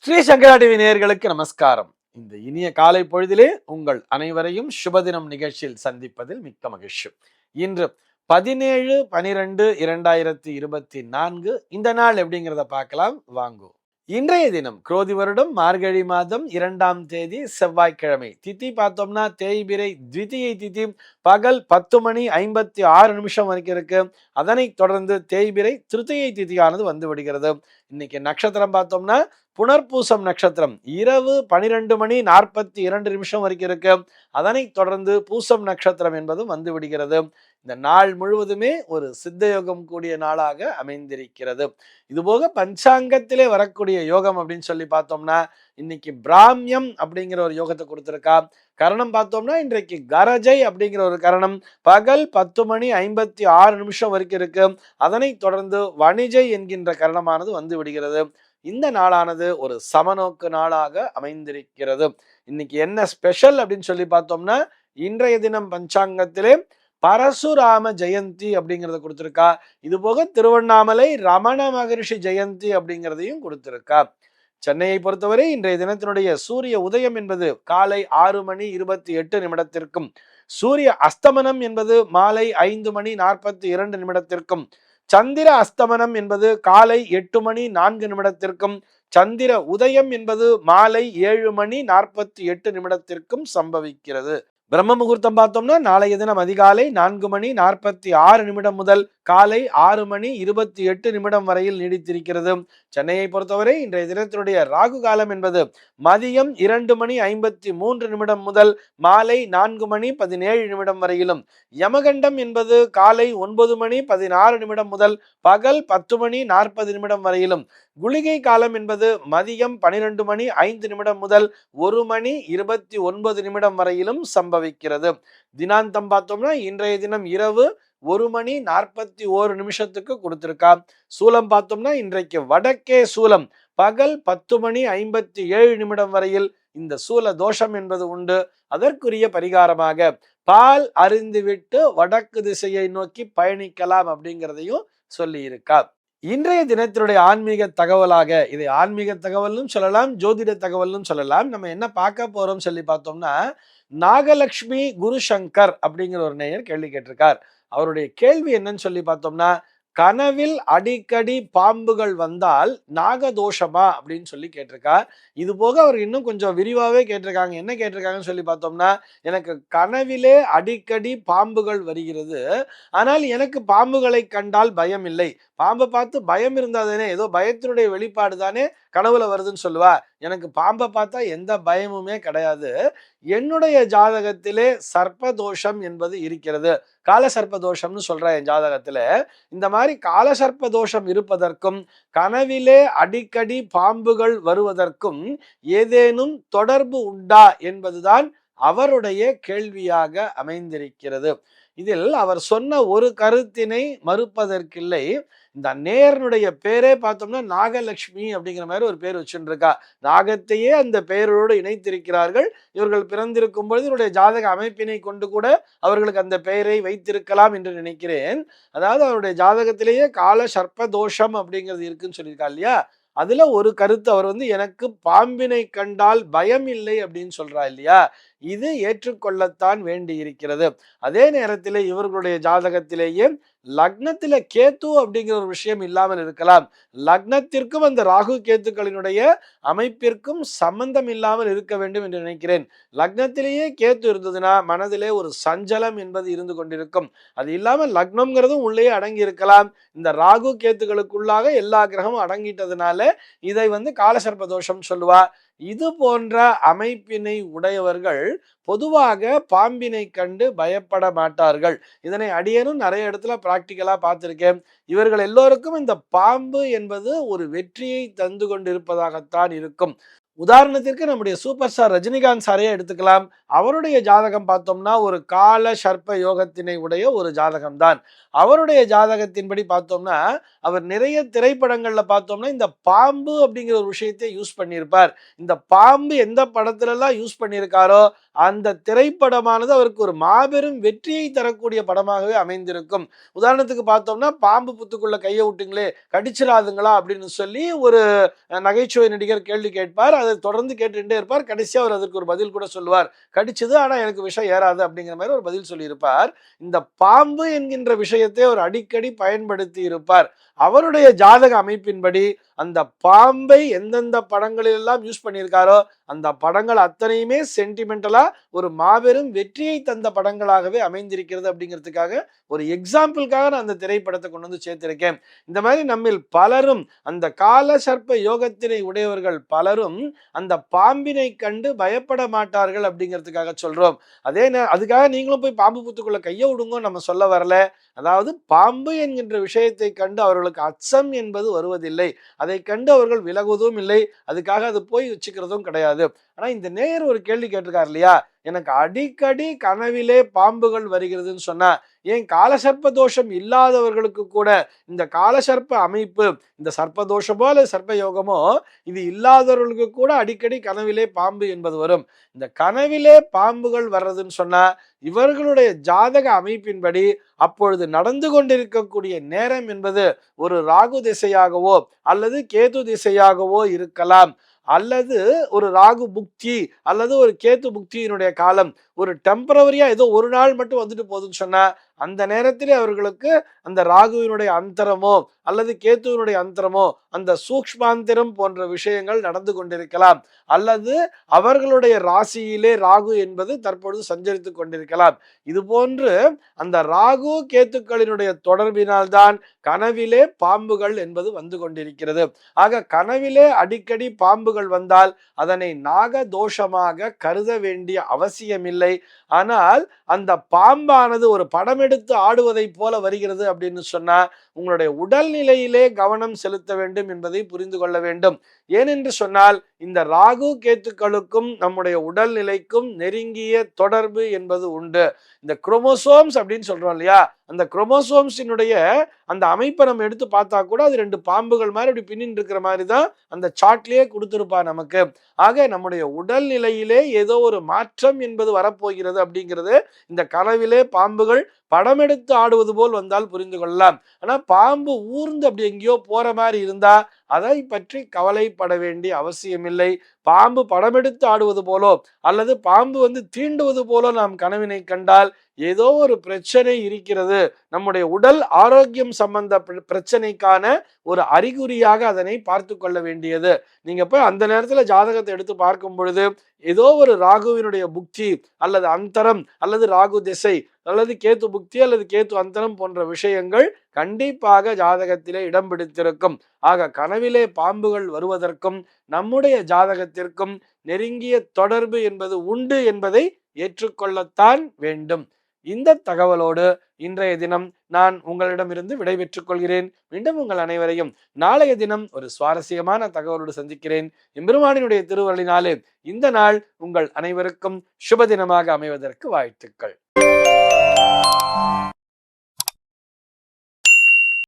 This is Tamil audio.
ஸ்ரீ சங்கரா டிவி நேயர்களுக்கு நமஸ்காரம். இந்த இனிய காலை பொழுதிலே உங்கள் அனைவரையும் சுபதினம் நிகழ்ச்சியில் சந்திப்பதில் மிக்க மகிழ்ச்சி. இன்று 17/12/2024 இந்த நாள் எப்படிங்கிறத பார்க்கலாம் வாங்கோ. இன்றைய தினம் குரோதி வருடம் மார்கழி மாதம் 2ஆம் தேதி செவ்வாய்க்கிழமை. திதி பார்த்தோம்னா தேய்பிரை த்விதியை திதி பகல் 10:56 வரைக்கும் இருக்கு. அதனைத் தொடர்ந்து தேய்பிரை திருதியை திதியானது வந்து விடுகிறது. இன்னைக்கு நட்சத்திரம் பார்த்தோம்னா புனர்பூசம் நட்சத்திரம் இரவு 12:42 வரைக்கும் இருக்கு. அதனைத் தொடர்ந்து பூசம் நட்சத்திரம் என்பதும் வந்து விடுகிறது. இந்த நாள் முழுவதுமே ஒரு சித்தயோகம் கூடிய நாளாக அமைந்திருக்கிறது. இதுபோக பஞ்சாங்கத்திலே வரக்கூடிய யோகம் அப்படின்னு சொல்லி பார்த்தோம்னா இன்னைக்கு பிராமியம் அப்படிங்கிற ஒரு யோகத்தை கொடுத்திருக்கா. கரணம் பார்த்தோம்னா இன்றைக்கு கரஜை அப்படிங்கிற ஒரு கரணம் பகல் 10:56 வரைக்கும் இருக்கு. அதனைத் தொடர்ந்து வணிஜை என்கின்ற கரணமானது வந்து விடுகிறது. இந்த நாளானது ஒரு சமநோக்கு நாளாக அமைந்திருக்கிறது. இன்னைக்கு என்ன ஸ்பெஷல் அப்படின்னு சொல்லி பார்த்தோம்னா இன்றைய தினம் பஞ்சாங்கத்திலே பரசுராம ஜெயந்தி அப்படிங்கிறத கொடுத்திருக்கா. இது போக திருவண்ணாமலை ரமண மகரிஷி ஜெயந்தி அப்படிங்கிறதையும் கொடுத்திருக்கா. சென்னையை பொறுத்தவரை இன்றைய தினத்தினுடைய சூரிய உதயம் என்பது காலை 6:28 சூரிய அஸ்தமனம் என்பது மாலை 5:42 சந்திர அஸ்தமனம் என்பது காலை 8:04 சந்திர உதயம் என்பது மாலை 7:48 சம்பவிக்கிறது. பிரம்ம முகூர்த்தம் பார்த்தோம்னா நாளைய தினம் அதிகாலை 4:46 முதல் காலை 6:28 வரையில் நீடித்திருக்கிறது. சென்னையை பொறுத்தவரை இன்றைய தினத்தினுடைய ராகு காலம் என்பது மதியம் 2:53 முதல் மாலை 4:17 வரையிலும், யமகண்டம் என்பது காலை 9:16 முதல் பகல் 10:40 வரையிலும், குளிகை காலம் என்பது மதியம் 12:05 முதல் 1:29 வரையிலும் சம்பவிக்கிறது. தினாந்தம் பார்த்தோம்னா இன்றைய தினம் இரவு 1:41 கொடுத்திருக்கா. சூலம் பார்த்தோம்னா இன்றைக்கு வடக்கே சூலம் பகல் 10:57 வரையில் இந்த சூல தோஷம் என்பது உண்டு. அதற்குரிய பரிகாரமாக பால் அருந்திவிட்டு வடக்கு திசையை நோக்கி பயணிக்கலாம் அப்படிங்கிறதையும் சொல்லி இருக்கா. இன்றைய தினத்தினுடைய ஆன்மீக தகவலாக, இதை ஆன்மீக தகவல்னு சொல்லலாம், ஜோதிட தகவல்னு சொல்லலாம். நம்ம என்ன பார்க்க போறோம் சொல்லி பார்த்தோம்னா நாகலட்சுமி குரு சங்கர் அப்படிங்கிற ஒரு நேயர் கேள்வி கேட்டிருக்கார். அவருடைய கேள்வி என்னன்னு சொல்லி பார்த்தோம்னா கனவில் அடிக்கடி பாம்புகள் வந்தால் நாகதோஷமா அப்படின்னு சொல்லி கேட்டிருக்கார். இது போக அவர் இன்னும் கொஞ்சம் விரிவாவே கேட்டிருக்காங்க. என்ன கேட்டிருக்காங்கன்னு சொல்லி பார்த்தோம்னா எனக்கு கனவிலே அடிக்கடி பாம்புகள் வருகிறது, ஆனால் எனக்கு பாம்புகளை கண்டால் பயம் இல்லை. பாம்பை பார்த்து பயம் இருந்தாதானே, ஏதோ பயத்தினுடைய வெளிப்பாடு தானே கனவுல வருதுன்னு சொல்லுவா. எனக்கு பாம்பை பார்த்தா எந்த பயமுமே கிடையாது. என்னுடைய ஜாதகத்திலே சர்ப்பதோஷம் என்பது இருக்கிறது. கால சர்ப்பதோஷம்னு சொல்ற என் ஜாதகத்துல இந்த மாதிரி கால சர்ப்பதோஷம் இருப்பதற்கும் கனவிலே அடிக்கடி பாம்புகள் வருவதற்கும் ஏதேனும் தொடர்பு உண்டா என்பதுதான் அவருடைய கேள்வியாக அமைந்திருக்கிறது. இதில் அவர் சொன்ன ஒரு கருத்தினை மறுப்பதற்கில்லை. இந்த நேயனுடைய பேரே பார்த்தோம்னா நாகலட்சுமி அப்படிங்கிற மாதிரி ஒரு பேர் வச்சுட்டு இருக்கா. நாகத்தையே அந்த பெயரோடு இணைத்திருக்கிறார்கள். இவர்கள் பிறந்திருக்கும் பொழுது இவருடைய ஜாதக அமைப்பினை கொண்டு கூட அவர்களுக்கு அந்த பெயரை வைத்திருக்கலாம் என்று நினைக்கிறேன். அதாவது அவருடைய ஜாதகத்திலேயே கால சர்ப்ப தோஷம் அப்படிங்கிறது இருக்குன்னு சொல்லியிருக்கா இல்லையா. அதுல ஒரு கருத்து அவர் எனக்கு பாம்பினை கண்டால் பயம் இல்லை அப்படின்னு சொல்றா இல்லையா. இது ஏற்றுக்கொள்ளத்தான் வேண்டி இருக்கிறது. அதே நேரத்தில் இவர்களுடைய ஜாதகத்திலேயே லக்னத்தில கேத்து அப்படிங்கிற ஒரு விஷயம் இல்லாமல் இருக்கலாம். லக்னத்திற்கும் அந்த ராகு கேத்துக்களினுடைய அமைப்பிற்கும் சம்பந்தம் இல்லாமல் இருக்க வேண்டும் என்று நினைக்கிறேன். லக்னத்திலேயே கேத்து இருந்ததுன்னா மனதிலே ஒரு சஞ்சலம் என்பது இருந்து கொண்டிருக்கும். அது இல்லாமல் லக்னம்ங்கிறதும் உள்ளே அடங்கி இருக்கலாம். இந்த ராகு கேத்துக்களுக்குள்ளாக எல்லா கிரகமும் அடங்கிட்டதுனால இதை காலசர்ப்ப தோஷம் சொல்லுவா. இது போன்ற அமைப்பினை உடையவர்கள் பொதுவாக பாம்பினை கண்டு பயப்பட மாட்டார்கள். இதனை அடியேனும் நிறைய இடத்துல பிராக்டிக்கலா பார்த்திருக்கேன். இவர்கள் எல்லோருக்கும் இந்த பாம்பு என்பது ஒரு வெற்றியை தந்து கொண்டிருப்பதாகத்தான் இருக்கும். உதாரணத்திற்கு நம்முடைய சூப்பர் ஸ்டார் ரஜினிகாந்த் சாரையே எடுத்துக்கலாம். அவருடைய ஜாதகம் பார்த்தோம்னா ஒரு கால சர்ப்ப யோகத்தினை உடைய ஒரு ஜாதகம் தான். அவருடைய ஜாதகத்தின்படி பார்த்தோம்னா அவர் நிறைய திரைப்படங்கள்ல பார்த்தோம்னா இந்த பாம்பு அப்படிங்கிற ஒரு விஷயத்தை யூஸ் பண்ணியிருப்பார். இந்த பாம்பு எந்த படத்துல எல்லாம் யூஸ் பண்ணியிருக்காரோ அந்த திரைப்படமானது அவருக்கு ஒரு மாபெரும் வெற்றியை தரக்கூடிய படமாகவே அமைந்திருக்கும். உதாரணத்துக்கு பார்த்தோம்னா பாம்பு புத்துக்குள்ள கையை விட்டுங்களே கடிச்சிடாதுங்களா அப்படின்னு சொல்லி ஒரு நகைச்சுவை நடிகர் கேள்வி கேட்பார். அதை தொடர்ந்து கேட்டுட்டே இருப்பார். கடைசியா அவர் அதற்கு ஒரு பதில் கூட சொல்லுவார். கடிச்சது ஆனா எனக்கு விஷம் ஏறாது அப்படிங்கிற மாதிரி ஒரு பதில் சொல்லியிருப்பார். இந்த பாம்பு என்கின்ற விஷயத்தை அவர் அடிக்கடி பயன்படுத்தி இருப்பார். அவருடைய ஜாதக அமைப்பின்படி அந்த பாம்பை எந்தெந்த படங்களில் எல்லாம் யூஸ் பண்ணியிருக்காரோ அந்த படங்கள் அத்தனையுமே சென்டிமெண்டலா ஒரு மாபெரும் வெற்றியை தந்த படங்களாகவே அமைந்திருக்கிறது அப்படிங்கிறதுக்காக ஒரு எக்ஸாம்பிளுக்காக நான் அந்த திரைப்படத்தை கொண்டு வந்து சேர்த்திருக்கேன். இந்த மாதிரி நம்மில் பலரும் அந்த கால சர்ப்ப யோகத்தினை உடையவர்கள் பலரும் அந்த பாம்பினை கண்டு பயப்பட மாட்டார்கள் அப்படிங்கிறதுக்காக சொல்றோம். அதுக்காக நீங்களும் போய் பாம்பு புத்துக்குள்ள கையை விடுங்க நம்ம சொல்ல வரல. அதாவது பாம்பு என்கின்ற விஷயத்தை கண்டு அவர்களுக்கு அச்சம் என்பது வருவதில்லை. அதை கண்டு அவர்கள் விலகுவதும் இல்லை. அதுக்காக அது போய் வச்சுக்கிறதும் கிடையாது. ஆனா இந்த நேயர் ஒரு கேள்வி கேட்டிருக்காரு இல்லையா, எனக்கு அடிக்கடி கனவிலே பாம்புகள் வருகிறதுன்னு சொன்னா ஏன் காலசர்ப்ப தோஷம் இல்லாதவர்களுக்கு கூட இந்த காலசர்ப்ப அமைப்பு, இந்த சர்ப்ப தோஷமோ அல்லது சர்ப்ப யோகமோ இது இல்லாதவர்களுக்கு கூட அடிக்கடி கனவிலே பாம்பு என்பது வரும். இந்த கனவிலே பாம்புகள் வர்றதுன்னு சொன்னா இவர்களுடைய ஜாதக அமைப்பின்படி அப்பொழுது நடந்து கொண்டிருக்கக்கூடிய நேரம் என்பது ஒரு ராகு திசையாகவோ அல்லது கேது திசையாகவோ இருக்கலாம். அல்லது ஒரு ராகு புக்தி அல்லது ஒரு கேத்து புக்தியினுடைய காலம் ஒரு டெம்பரவரியா ஏதோ ஒரு நாள் மட்டும் வந்துட்டு போகுதுன்னு சொன்னா அந்த நேரத்திலே அவர்களுக்கு அந்த ராகுவினுடைய அந்தரமோ அல்லது கேத்துவினுடைய அந்தரமோ அந்த சூக்ஷ்மாந்திரம் போன்ற விஷயங்கள் நடந்து கொண்டிருக்கலாம். அல்லது அவர்களுடைய ராசியிலே ராகு என்பது தற்பொழுது சஞ்சரித்து கொண்டிருக்கலாம். இது போன்று அந்த ராகு கேத்துக்களினுடைய தொடர்பினால்தான் கனவிலே பாம்புகள் என்பது வந்து கொண்டிருக்கிறது. ஆக கனவிலே அடிக்கடி பாம்புகள் வந்தால் அதனை நாக தோஷமாக கருத வேண்டிய அவசியமில்லை. ஆனால் அந்த பாம்பானது ஒரு படம் எடுத்து ஆடுவதை போல வருகிறது அப்படின்னு சொன்னா உங்களுடைய உடல்நிலையிலே கவனம் செலுத்த வேண்டும் என்பதை புரிந்து கொள்ள வேண்டும். ஏனென்று சொன்னால் இந்த ராகு கேத்துக்களுக்கும் நம்முடைய உடல்நிலைக்கும் நெருங்கிய தொடர்பு என்பது உண்டு. இந்த குரோமோசோம்ஸ் அப்படின்னு சொல்றோம் இல்லையா, அந்த குரோமோசோம்ஸினுடைய அந்த அமைப்பை நம்ம எடுத்து பார்த்தா கூட அது ரெண்டு பாம்புகள் மாதிரி அப்படி பின்னிட்டு இருக்கிற மாதிரி தான் அந்த சார்ட்லயே கொடுத்திருப்பா நமக்கு. ஆக நம்முடைய உடல்நிலையிலே ஏதோ ஒரு மாற்றம் என்பது வரப்போகிறது அப்படிங்கிறது இந்த கனவிலே பாம்புகள் படம் எடுத்து ஆடுவது போல் வந்தால் புரிந்து கொள்ளலாம். ஆனா பாம்பு ஊர்ந்து அப்படி எங்கேயோ போற மாதிரி இருந்தா அதை பற்றி கவலைப்பட வேண்டிய அவசியமில்லை. பாம்பு படம் எடுத்து ஆடுவது போலோ அல்லது பாம்பு வந்து தீண்டுவது போலோ நாம் கனவினை கண்டால் ஏதோ ஒரு பிரச்சனை இருக்கிறது, நம்முடைய உடல் ஆரோக்கியம் சம்பந்த பிரச்சனைக்கான ஒரு அறிகுறியாக அதனை பார்த்து கொள்ள வேண்டியது. நீங்க போய் அந்த நேரத்துல ஜாதகத்தை எடுத்து பார்க்கும் பொழுது ஏதோ ஒரு ராகுவினுடைய புக்தி அல்லது அந்தரம் அல்லது ராகு திசை அல்லது கேத்து புக்தி அல்லது கேத்து அந்தரம் போன்ற விஷயங்கள் கண்டிப்பாக ஜாதகத்திலே இடம் பிடித்திருக்கும். ஆக கனவிலே பாம்புகள் வருவதற்கும் நம்முடைய ஜாதகத்திற்கும் நெருங்கிய தொடர்பு என்பது உண்டு என்பதை ஏற்றுக்கொள்ளத்தான் வேண்டும். இந்த தகவலோடு இன்றைய தினம் நான் உங்களிடமிருந்து விடைபெற்றுக் கொள்கிறேன். மீண்டும் உங்கள் அனைவரையும் நாளைய தினம் ஒரு சுவாரஸ்யமான தகவலோடு சந்திக்கிறேன். எம்பெருமானினுடைய திருவருளினாலே இந்த நாள் உங்கள் அனைவருக்கும் சுப தினமாக அமைவதற்கு வாழ்த்துக்கள்.